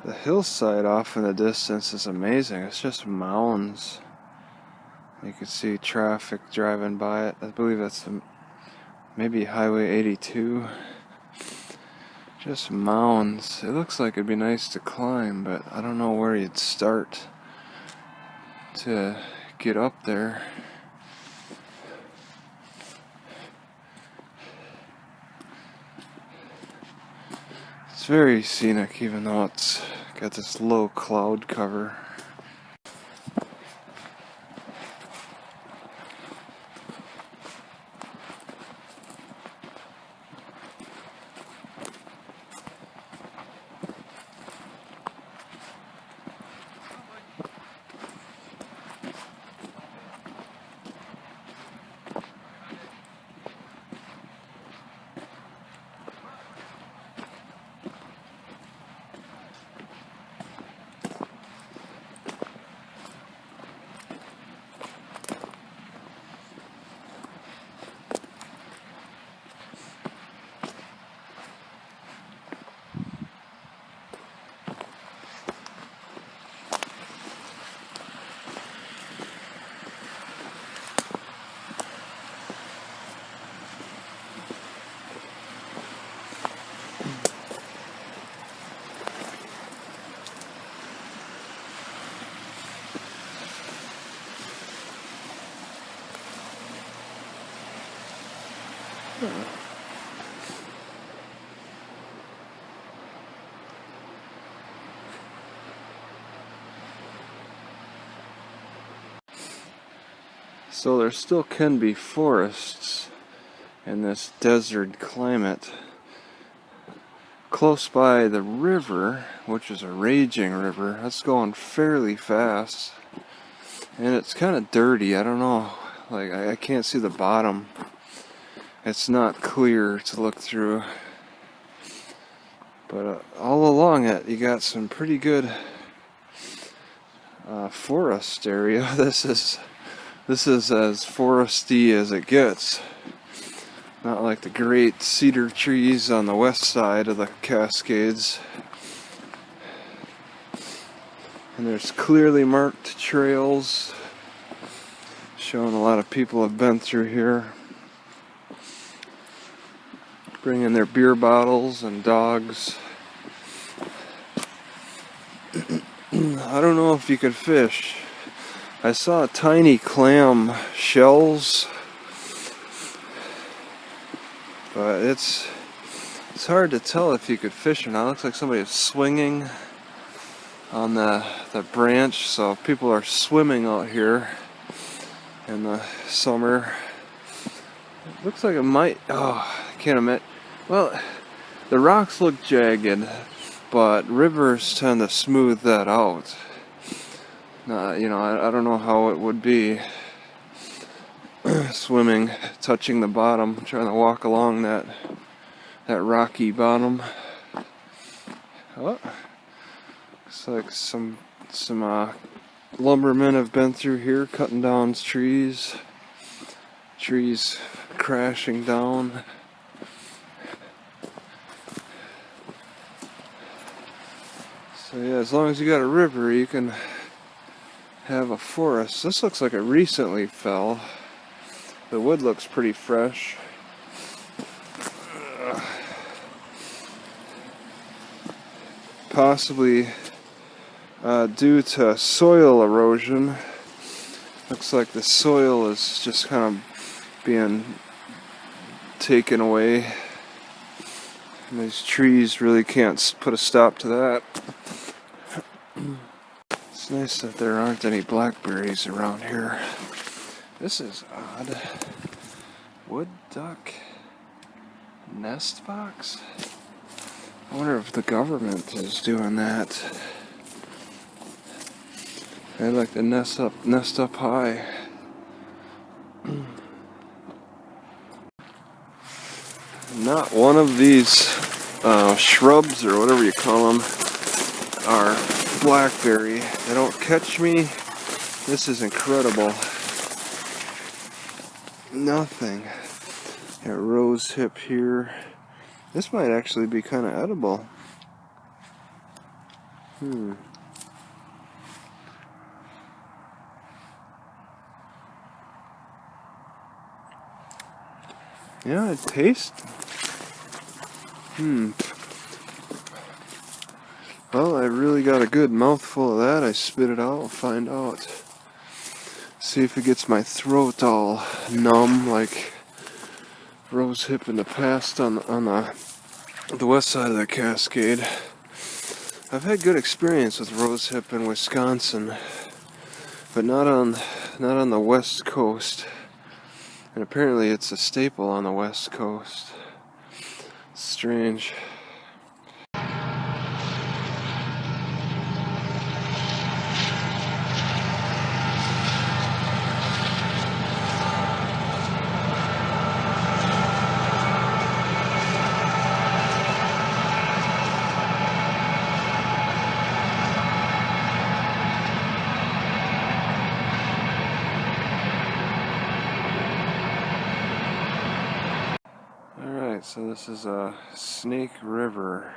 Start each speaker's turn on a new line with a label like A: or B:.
A: The hillside off in the distance is amazing. It's just mounds. You can see traffic driving by it. I believe that's maybe Highway 82. Just mounds. It looks like it'd be nice to climb, but I don't know where you'd start to get up there. It's very scenic, even though it's got this low cloud cover. So there still can be forests in this desert climate. Close by the river, which is a raging river, that's going fairly fast. And it's kind of dirty, I don't know, like I can't see the bottom. It's not clear to look through. But all along it, you got some pretty good forest area. This is as foresty as it gets. Not like the great cedar trees on the west side of the Cascades. And there's clearly marked trails showing a lot of people have been through here, bringing their beer bottles and dogs. I don't know if you could fish. I saw tiny clam shells, but it's hard to tell if you could fish or not. It looks like somebody is swinging on the branch, so people are swimming out here in the summer. It looks like it might, I can't admit. Well, the rocks look jagged, but rivers tend to smooth that out. I don't know how it would be swimming, touching the bottom, trying to walk along that rocky bottom. Oh, looks like some lumbermen have been through here, cutting down trees crashing down. So yeah, as long as you got a river, you can have a forest. This looks like it recently fell. The wood looks pretty fresh. Possibly due to soil erosion. Looks like the soil is just kind of being taken away. And these trees really can't put a stop to that. It's nice that there aren't any blackberries around here. This is odd. Wood duck nest box? I wonder if the government is doing that. They like to nest up high. Not one of these shrubs or whatever you call them are blackberry. They don't catch me. This is incredible. Nothing. A rose hip here. This might actually be kind of edible. Hmm. Yeah, it tastes. Well, I really got a good mouthful of that. I spit it out, find out. See if it gets my throat all numb like rose hip in the past on the west side of the Cascade. I've had good experience with rose hip in Wisconsin, but not on the west coast. And apparently it's a staple on the west coast. Strange. Alright, so this is a Snake River.